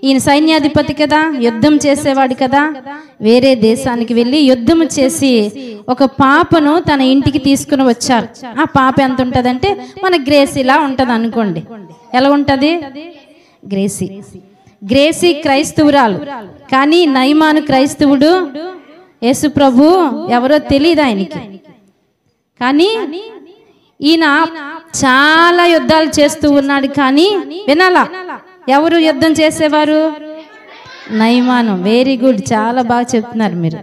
ఈయన సైన్యాధిపతి కదా, యుద్ధం చేసేవాడు కదా. వేరే దేశానికి వెళ్ళి యుద్ధం చేసి ఒక పాపను తన ఇంటికి తీసుకుని వచ్చారు. ఆ పాప ఎంత ఉంటుందంటే మన గ్రేసీలా ఉంటుంది అనుకోండి. ఎలా ఉంటుంది? గ్రేసీ క్రైస్తవురాలు, కానీ నయమాను క్రైస్తవుడు. యేసు ప్రభు ఎవరో తెలియదు ఆయనకి. కానీ ఈయన చాలా యుద్ధాలు చేస్తూ ఉన్నాడు. కానీ వినాలా, ఎవరు యుద్ధం చేసేవారు? నయమాను. వెరీ గుడ్, చాలా బాగా చెప్తున్నారు మీరు.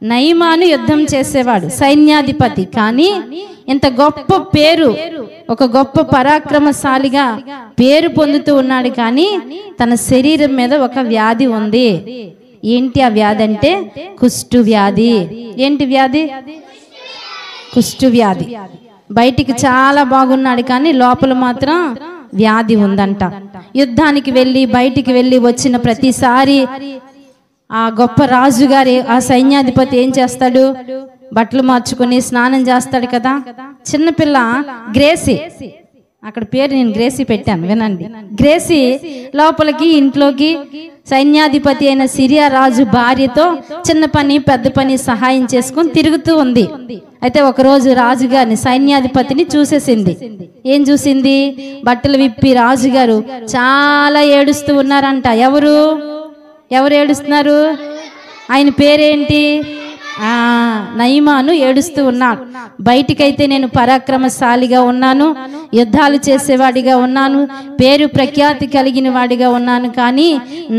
నయమాను యుద్ధం చేసేవాడు, సైన్యాధిపతి. కానీ ఇంత గొప్ప పేరు, ఒక గొప్ప పరాక్రమశాలిగా పేరు పొందుతూ ఉన్నాడు. కానీ తన శరీరం మీద ఒక వ్యాధి ఉంది. ఏంటి ఆ వ్యాధి అంటే కుష్టు వ్యాధి. ఏంటి వ్యాధి? కుష్టు వ్యాధి. బయటికి చాలా బాగున్నాడు, కానీ లోపల మాత్రం వ్యాధి ఉందంట. యుద్ధానికి వెళ్ళి బయటికి వెళ్ళి వచ్చిన ప్రతిసారి ఆ గొప్ప రాజుగారి, ఆ సైన్యాధిపతి ఏం చేస్తాడు? బట్టలు మార్చుకొని స్నానం చేస్తాడు కదా. చిన్నపిల్ల గ్రేసీ, అక్కడ పేరు నేను గ్రేసీ పెట్టాను వినండి. గ్రేసీ లోపలికి ఇంట్లోకి సైన్యాధిపతి అయిన సిరియా రాజు భార్యతో చిన్న పని పెద్ద పని సహాయం చేసుకుని తిరుగుతూ ఉంది. అయితే ఒకరోజు రాజుగారిని, సైన్యాధిపతిని చూసేసింది. ఏం చూసింది? బట్టలు విప్పి రాజుగారు చాలా ఏడుస్తూ ఉన్నారంట. ఎవరు ఏడుస్తున్నారు? ఆయన పేరేంటి? నయమాను ఏడుస్తూ ఉన్నాడు. బయటికైతే నేను పరాక్రమశాలిగా ఉన్నాను, యుద్ధాలు చేసేవాడిగా ఉన్నాను, పేరు ప్రఖ్యాతి కలిగిన వాడిగా ఉన్నాను. కానీ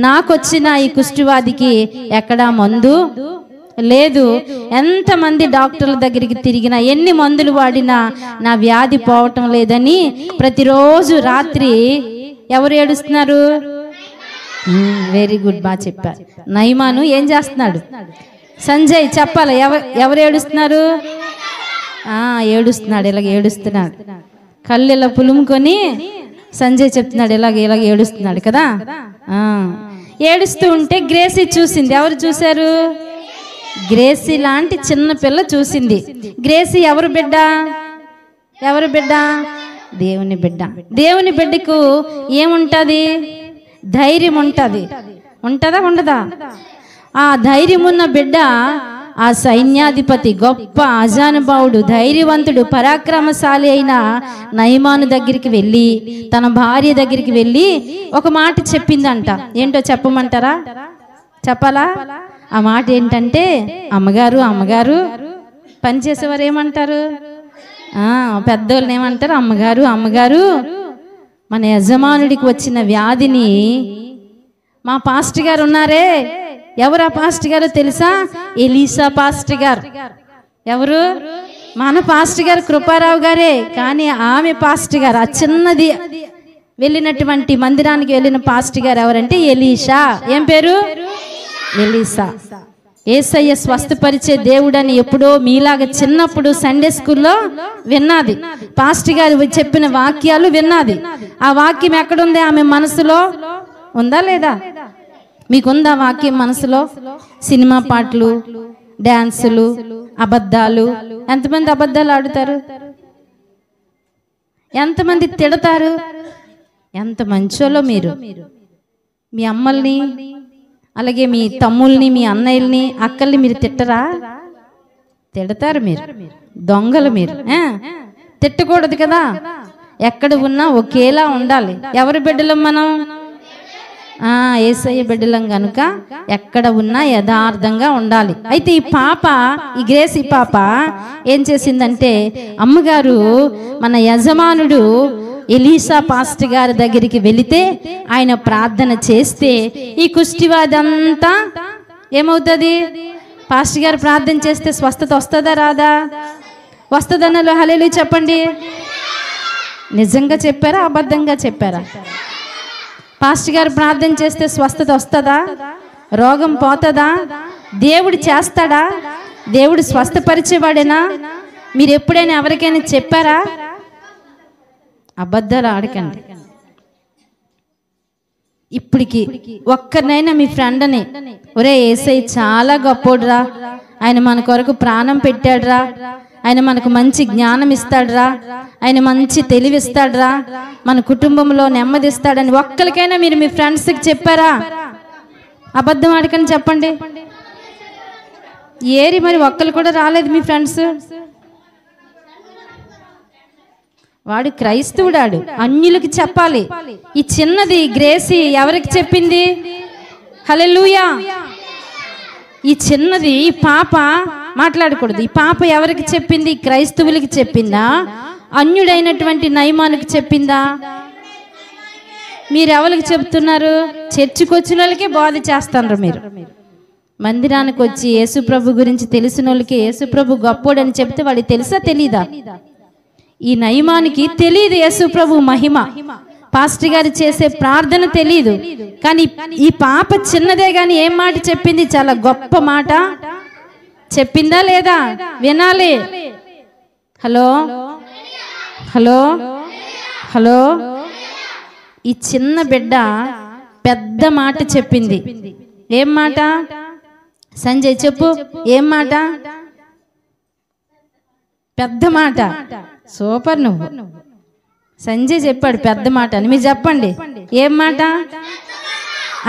నాకొచ్చిన ఈ కుష్ఠవ్యాధికి ఎక్కడా మందు లేదు. ఎంతమంది డాక్టర్ల దగ్గరికి తిరిగినా, ఎన్ని మందులు వాడినా నా వ్యాధి పోవటం లేదని ప్రతిరోజు రాత్రి ఎవరు ఏడుస్తున్నారు? వెరీ గుడ్, బాగా చెప్పారు. నయమాను ఏం చేస్తున్నాడు? సంజయ్ చెప్పాలి, ఎవరు ఏడుస్తున్నారు? ఏడుస్తున్నాడు, ఇలాగ ఏడుస్తున్నాడు. కళ్ళు ఇలా పులుముకొని సంజయ్ చెప్తున్నాడు, ఇలాగ ఏడుస్తున్నాడు కదా. ఏడుస్తూ ఉంటే గ్రేసీ చూసింది. ఎవరు చూశారు? గ్రేసీ లాంటి చిన్న పిల్ల చూసింది. గ్రేసీ ఎవరు బిడ్డ? దేవుని బిడ్డ. దేవుని బిడ్డకు ఏముంటది? ధైర్యం ఉంటది. ఉంటదా ఉండదా? ఆ ధైర్యం ఉన్న బిడ్డ ఆ సైన్యాధిపతి, గొప్ప అజానుభావుడు, ధైర్యవంతుడు, పరాక్రమశాలి అయిన నయమాను దగ్గరికి వెళ్ళి, తన భార్య దగ్గరికి వెళ్ళి ఒక మాట చెప్పిందంట. ఏంటో చెప్పమంటారా? చెప్పాలా? ఆ మాట ఏంటంటే, అమ్మగారు పనిచేసేవారు ఏమంటారు? పెద్దోళ్ళని ఏమంటారు? అమ్మగారు మన యజమానుడికి వచ్చిన వ్యాధిని మా పాస్టర్ గారు ఉన్నారే, ఎవరు ఆ పాస్టర్ గారు తెలుసా? ఎలీసా పాస్టర్ గారు. ఎవరు? మన పాస్టర్ గారు కృపారావు గారే. కానీ ఆమె పాస్టర్ గారు, ఆ చిన్నది వెళ్ళినటువంటి మందిరానికి వెళ్ళిన పాస్టర్ గారు ఎవరంటే ఎలీషా. ఏం పేరు? ఎలీసా. యేసయ్య స్వస్థపరిచే దేవుడని ఎప్పుడో మీలాగా చిన్నప్పుడు సండే స్కూల్లో విన్నది. పాస్టర్ గారు చెప్పిన వాక్యాలు విన్నది. ఆ వాక్యం ఎక్కడుంది? ఆమె మనసులో ఉందా లేదా? మీకుందా వాక్యం మనసులో? సినిమా పాటలు, డాన్సులు, అబద్ధాలు. ఎంతమంది అబద్ధాలు ఆడుతారు? ఎంతమంది తిడతారు? ఎంత మంచోలో మీరు. మీ అమ్మల్ని, అలాగే మీ తమ్ముల్ని, మీ అన్నయ్యల్ని, అక్కల్ని మీరు తిట్టరా? తిడతారు మీరు. దొంగలు మీరు. తిట్టకూడదు కదా. ఎక్కడ ఉన్నా ఒకేలా ఉండాలి. ఎవరి బిడ్డలం మనం? యేసయ్య బిడ్డలం కనుక ఎక్కడ ఉన్నా యథార్థంగా ఉండాలి. అయితే ఈ పాప, ఈ గ్రేసీ పాప ఏం చేసిందంటే, అమ్మగారు మన యజమానుడు ఎలీసా పాస్టర్ గారి దగ్గరికి వెళితే ఆయన ప్రార్థన చేస్తే ఈ కుష్ఠవ్యాధి అంతా ఏమవుతుంది? పాస్టర్ గారు ప్రార్థన చేస్తే స్వస్థత వస్తుందా రాదా? వస్తుందన్నలో హల్లెలూయా చెప్పండి. నిజంగా చెప్పారా అబద్ధంగా చెప్పారా? పాస్టర్ గారు ప్రార్థన చేస్తే స్వస్థత వస్తుందా? రోగం పోతుందా? దేవుడు చేస్తాడా? దేవుడు స్వస్థపరిచేవాడేనా? మీరు ఎప్పుడైనా ఎవరికైనా చెప్పారా? అబద్ధాలు ఆడకండి. ఇప్పటికి ఒక్కరినైనా మీ ఫ్రెండ్ని, ఒరే యేసయ్య చాలా గొప్పోడురా, ఆయన మన కొరకు ప్రాణం పెట్టాడురా, ఆయన మనకు మంచి జ్ఞానం ఇస్తాడురా, ఆయన మంచి తెలివి ఇస్తాడురా, మన కుటుంబంలో నెమ్మది ఇస్తాడని ఒక్కరికైనా మీరు మీ ఫ్రెండ్స్కి చెప్పారా? అబద్ధం ఆడకని చెప్పండి. ఏరి మరి ఒక్కరు కూడా రాలేదు మీ ఫ్రెండ్స్. వాడు క్రైస్తవుడాడు, అన్యులకి చెప్పాలి. ఈ చిన్నది గ్రేసి ఎవరికి చెప్పింది? హల్లెలూయా. ఈ చిన్నది ఈ పాప మాట్లాడకూడదు. ఈ పాప ఎవరికి చెప్పింది? క్రైస్తవులకి చెప్పిందా? అన్యుడైనటువంటి నయమానికి చెప్పిందా? మీరు ఎవరికి చెప్తున్నారు? చర్చికి వచ్చిన వాళ్ళకే బోధ చేస్తున్నారు. మీరు మందిరానికి వచ్చి యేసుప్రభు గురించి తెలిసిన వాళ్ళకి యేసుప్రభు గొప్పోడని చెప్తే వాడికి తెలుసా తెలీదా? ఈ నయమానికి తెలియదు యేసుప్రభు మహిమ. పాస్టర్ గారు చేసే ప్రార్థన తెలియదు. కానీ ఈ పాప చిన్నదే కానీ ఏం మాట చెప్పింది? చాలా గొప్ప మాట చెప్పిందా లేదా? వినాలి. Hello hello hello. ఈ చిన్న బిడ్డ పెద్ద మాట చెప్పింది. ఏం మాట? సంజయ్ చెప్పు, ఏం మాట? పెద్ద మాట. సూపర్. నువ్వు సంజయ్ చెప్పాడు పెద్ద మాట అని. మీరు చెప్పండి, ఏం మాట?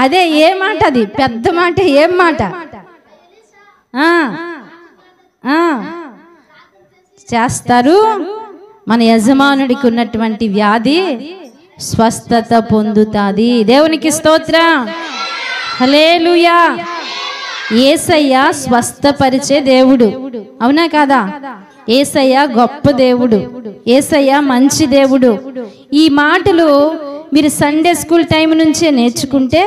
అదే ఏ మాట? అది పెద్ద మాట. ఏం మాట? చేస్తారు. మన యజమానుడికి ఉన్నటువంటి వ్యాధి స్వస్థత పొందుతాది. దేవునికి స్తోత్రం. హల్లెలూయా. యేసయ్య స్వస్థపరిచే దేవుడు, అవునా కాదా? యేసయ్య గొప్ప దేవుడు, యేసయ్య మంచి దేవుడు. ఈ మాటలు మీరు సండే స్కూల్ టైం నుంచే నేర్చుకుంటే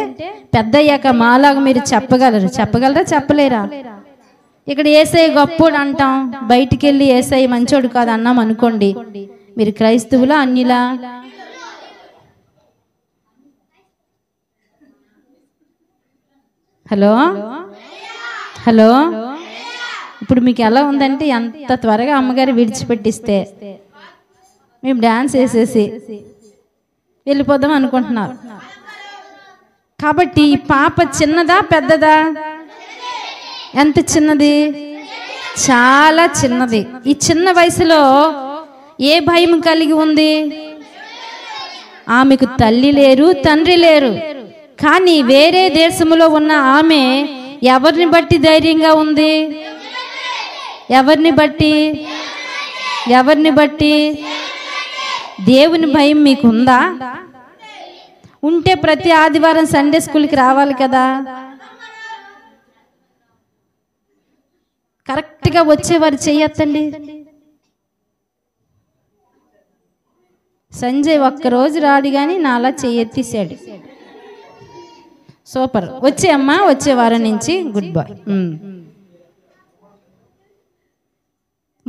పెద్దయ్యాక మాలాగా మీరు చెప్పగలరా? చెప్పలేరా? ఇక్కడ యేసయ్య గొప్పోడు అంటాం, బయటికి వెళ్ళి యేసయ్య మంచోడు కాదు అన్నాం అనుకోండి, మీరు క్రైస్తవులా అన్యులా? Hello hello. ఇప్పుడు మీకు ఎలా ఉందంటే, ఎంత త్వరగా అమ్మగారు విడిచిపెట్టిస్తే మేము డాన్స్ వేసేసి వెళ్ళిపోదాం అనుకుంటున్నారు. కాబట్టి ఈ పాప చిన్నదా పెద్దదా? ఎంత చిన్నది? చాలా చిన్నది. ఈ చిన్న వయసులో ఏ భయం కలిగి ఉంది? ఆమెకు తల్లి లేరు, తండ్రి లేరు. కానీ వేరే దేశంలో ఉన్న ఆమె ఎవరిని బట్టి ధైర్యంగా ఉంది? ఎవరిని బట్టి? దేవుని భయం మీకుందా? ఉంటే ప్రతి ఆదివారం సండే స్కూల్కి రావాలి కదా. కరెక్ట్గా వచ్చేవారు చెయ్యొద్దండి. సంజయ్ ఒక్కరోజు రాడు కానీ నాలా చెయ్యెత్తేసాడు. సూపర్. వచ్చే అమ్మా, వచ్చే వారం నుంచి గుడ్ బాయ్.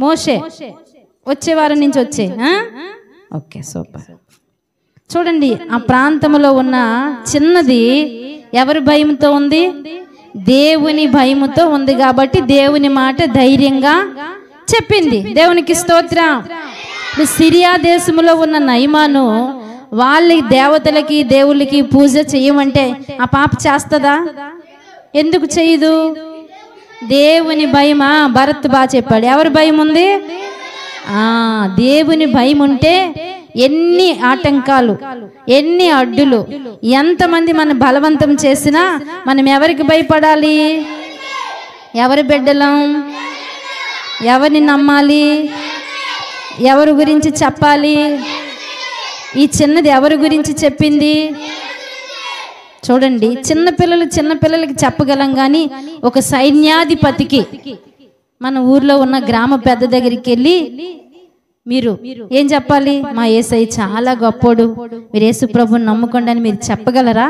మోషే వచ్చే వారం నుంచి వచ్చే. Okay, super. చూడండి, ఆ ప్రాంతంలో ఉన్న చిన్నది ఎవరి భయంతో ఉంది? దేవుని భయముతో ఉంది. కాబట్టి దేవుని మాట ధైర్యంగా చెప్పింది. దేవునికి స్తోత్రం. సిరియా దేశంలో ఉన్న నయమాను వాళ్ళ దేవతలకి దేవుళ్ళకి పూజ చేయమంటే ఆ పాప చేస్తుందా? ఎందుకు చేయదు? దేవుని భయమా? భరత్ బాగా చెప్పాడు. ఎవరి భయం ఉంది? దేవుని భయం ఉంటే ఎన్ని ఆటంకాలు, ఎన్ని అడ్డులు, ఎంతమంది మనం బలవంతం చేసినా మనం ఎవరికి భయపడాలి? ఎవరి బిడ్డలం? ఎవరిని నమ్మాలి? ఎవరి గురించి చెప్పాలి? ఈ చిన్నది ఎవరి గురించి చెప్పింది? చూడండి, చిన్నపిల్లలకి చెప్పగలం కానీ ఒక సైన్యాధిపతికి, మన ఊర్లో ఉన్న గ్రామ పెద్ద దగ్గరికి వెళ్ళి మీరు ఏం చెప్పాలి? మా యేసయ్య చాలా గొప్పోడు, మీరు యేసుప్రభుని నమ్ముకోండి అని మీరు చెప్పగలరా?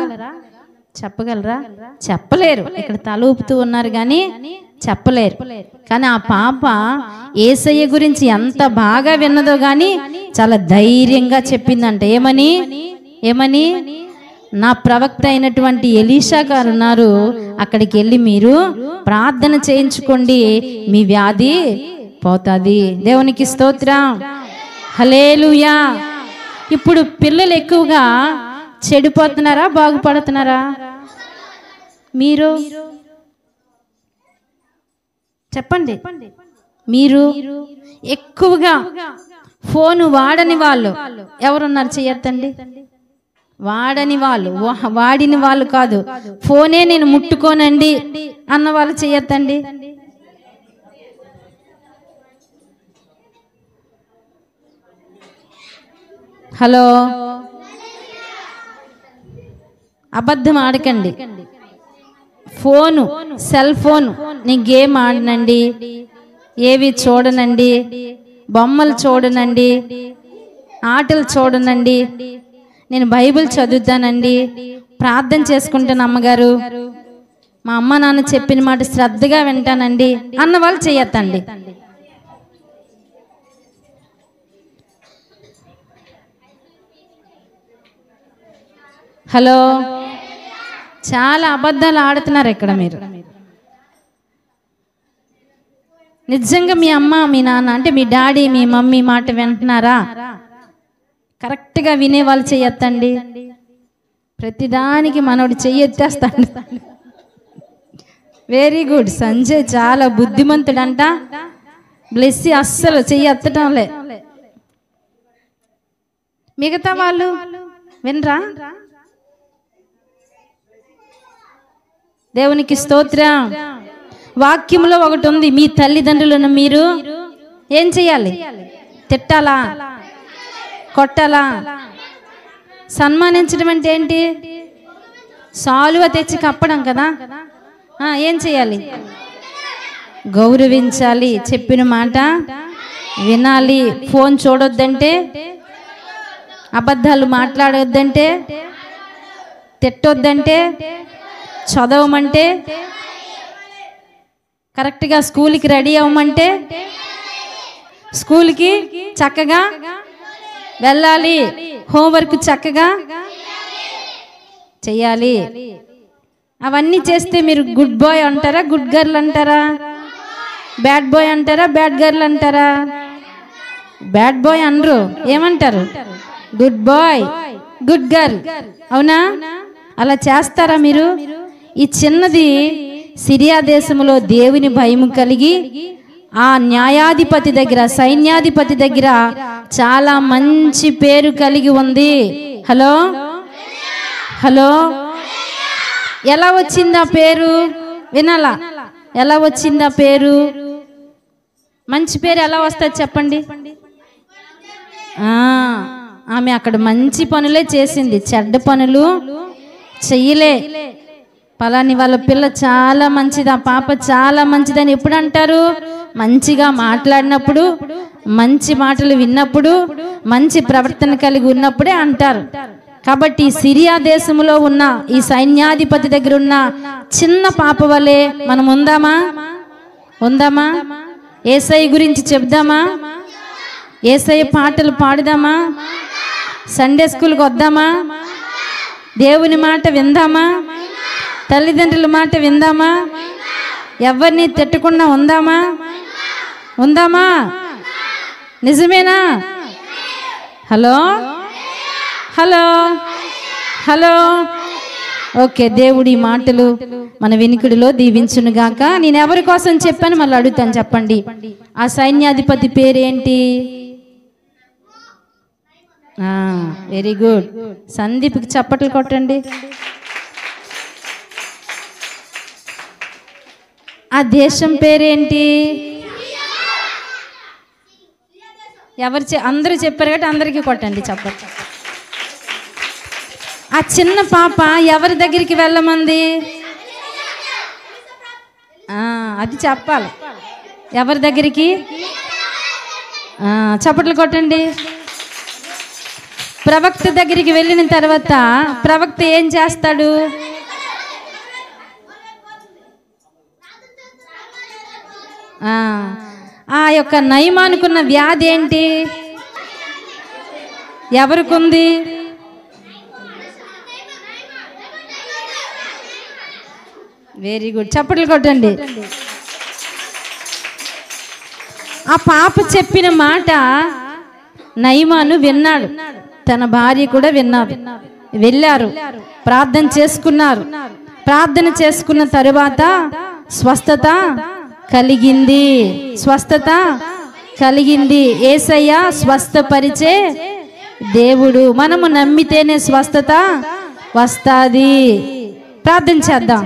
చెప్పలేరు. ఇక్కడ తల ఊపుతూ ఉన్నారు కానీ చెప్పలేరు. కానీ ఆ పాప యేసయ్య గురించి ఎంత బాగా విన్నదో కానీ చాలా ధైర్యంగా చెప్పిందంట. ఏమని? నా ప్రవక్త అయినటువంటి ఎలీషా గారు ఉన్నారు, అక్కడికి వెళ్ళి మీరు ప్రార్థన చేయించుకోండి, మీ వ్యాధి పోతుంది. దేవునికి స్తోత్రం. హల్లెలూయా. ఇప్పుడు పిల్లలు ఎక్కువగా చెడిపోతున్నారా, బాగుపడుతున్నారా? మీరు చెప్పండి. మీరు ఎక్కువగా ఫోను వాడని వాళ్ళు ఎవరున్నారు చెయ్యొద్దండి. వాడని వాళ్ళు, వాడిని వాళ్ళు కాదు, ఫోనే నేను ముట్టుకోనండి అన్న వాళ్ళు చెయ్యొద్దండి. హలో, అబద్ధం ఆడకండి. ఫోను, సెల్ ఫోన్, నేను గేమ్ ఆడనండి, ఏవి చూడనండి, బొమ్మలు చూడనండి, ఆటలు చూడనండి, నేను బైబిల్ చదువుతానండి, ప్రార్థన చేసుకుంటాను అమ్మగారు, మా అమ్మ నాన్న చెప్పిన మాట శ్రద్ధగా వింటానండి అన్న వాళ్ళు చెయ్యొద్దండి. హలో, చాలా అబద్ధాలు ఆడుతున్నారు ఇక్కడ మీరు. నిజంగా మీ అమ్మ మీ నాన్న అంటే మీ డాడీ మీ మమ్మీ మాట వింటున్నారా? కరెక్ట్గా వినేవాళ్ళు చెయ్యొద్దండి. ప్రతిదానికి మనోడు చెయ్యెత్తేస్తాడు. వెరీ గుడ్, సంజయ్ చాలా బుద్ధిమంతుడంట. బ్లెస్సీ అస్సలు చెయ్యెత్తటంలే. మిగతా వాళ్ళు వినరా? దేవునికి స్తోత్రం. వాక్యంలో ఒకటి ఉంది, మీ తల్లిదండ్రులను మీరు ఏం చెయ్యాలి? తిట్టాలా? కొట్టాలా? సన్మానించడం అంటే ఏంటి? సాలువ తెచ్చి కప్పడం కదా. ఏం చేయాలి? గౌరవించాలి, చెప్పిన మాట వినాలి. ఫోన్ చూడొద్దంటే, అబద్ధాలు మాట్లాడొద్దంటే, తిట్టొద్దంటే, చదవమంటే, కరెక్ట్గా స్కూల్కి రెడీ అవ్వమంటే స్కూల్కి చక్కగా వెళ్ళాలి, హోంవర్క్ చక్కగా చెయ్యాలి. అవన్నీ చేస్తే మీరు గుడ్ బాయ్ అంటారా, గుడ్ గర్ల్ అంటారా? బ్యాడ్ బాయ్ అంటారా, బ్యాడ్ గర్ల్ అంటారా? బ్యాడ్ బాయ్ అనరు, ఏమంటారు? Good boy, good girl. అవునా? అలా చేస్తారా మీరు? ఈ చిన్నది సిరియా దేశంలో దేవుని భయము కలిగి ఆ న్యాయాధిపతి దగ్గర, సైన్యాధిపతి దగ్గర చాలా మంచి పేరు కలిగి ఉంది. హలో హలో, ఎలా వచ్చింది ఆ పేరు? వినాలా? ఎలా వచ్చింది ఆ పేరు? మంచి పేరు ఎలా వస్తుంది చెప్పండి? ఆమె అక్కడ మంచి పనులే చేసింది, చెడ్డ పనులు చెయ్యలే. పలాని వాళ్ళ పిల్ల చాలా మంచిది, ఆ పాప చాలా మంచిదని ఎప్పుడు అంటారు? మంచిగా మాట్లాడినప్పుడు, మంచి మాటలు విన్నప్పుడు, మంచి ప్రవర్తన కలిగి ఉన్నప్పుడే అంటారు. కాబట్టి సిరియా దేశంలో ఉన్న ఈ సైన్యాధిపతి దగ్గర ఉన్న చిన్న పాప వలె మనం ఉందామా? ఉందామా? యేసయ్య గురించి చెప్దామా? యేసయ్య పాటలు పాడుదామా? సండే స్కూల్కి వద్దామా? దేవుని మాట విందామా? తల్లిదండ్రుల మాట విందామా? ఎవరిని తిట్టకుండా ఉందామా? ఉందామా? నిజమేనా? Hello hello hello. ఓకే, దేవుడి మాటలు మన వినికిడిలో దీవించునుగాక. నేను ఎవరి కోసం చెప్పాను మళ్ళీ అడుగుతాను, చెప్పండి. ఆ సైన్యాధిపతి పేరేంటి? Very good. సందీప్కి చప్పట్లు కొట్టండి. ఆ దేశం పేరేంటి? అందరూ చెప్పారు కాబట్టి అందరికీ కొట్టండి చప్పట్లు. ఆ చిన్న పాప ఎవరి దగ్గరికి వెళ్ళమంది? అది చెప్పాలి. ఎవరి దగ్గరికి? చప్పట్లు కొట్టండి. ప్రవక్త దగ్గరికి వెళ్ళిన తర్వాత ప్రవక్త ఏం చేస్తాడు? ఆ యొక్క నయమానుకున్న వ్యాధి ఏంటి? ఎవరికుంది? వెరీ గుడ్, చప్పట్లు కొట్టండి. ఆ పాప చెప్పిన మాట నయమాను విన్నాడు, తన భార్య కూడా విన్నారు. వెళ్ళారు, ప్రార్థన చేసుకున్నారు. ప్రార్థన చేసుకున్న తరువాత స్వస్థత కలిగింది, స్వస్థత కలిగింది. యేసయ్య స్వస్థపరిచే దేవుడు. మనము నమ్మితేనే స్వస్థత వస్తాది. ప్రార్థన చేద్దాం.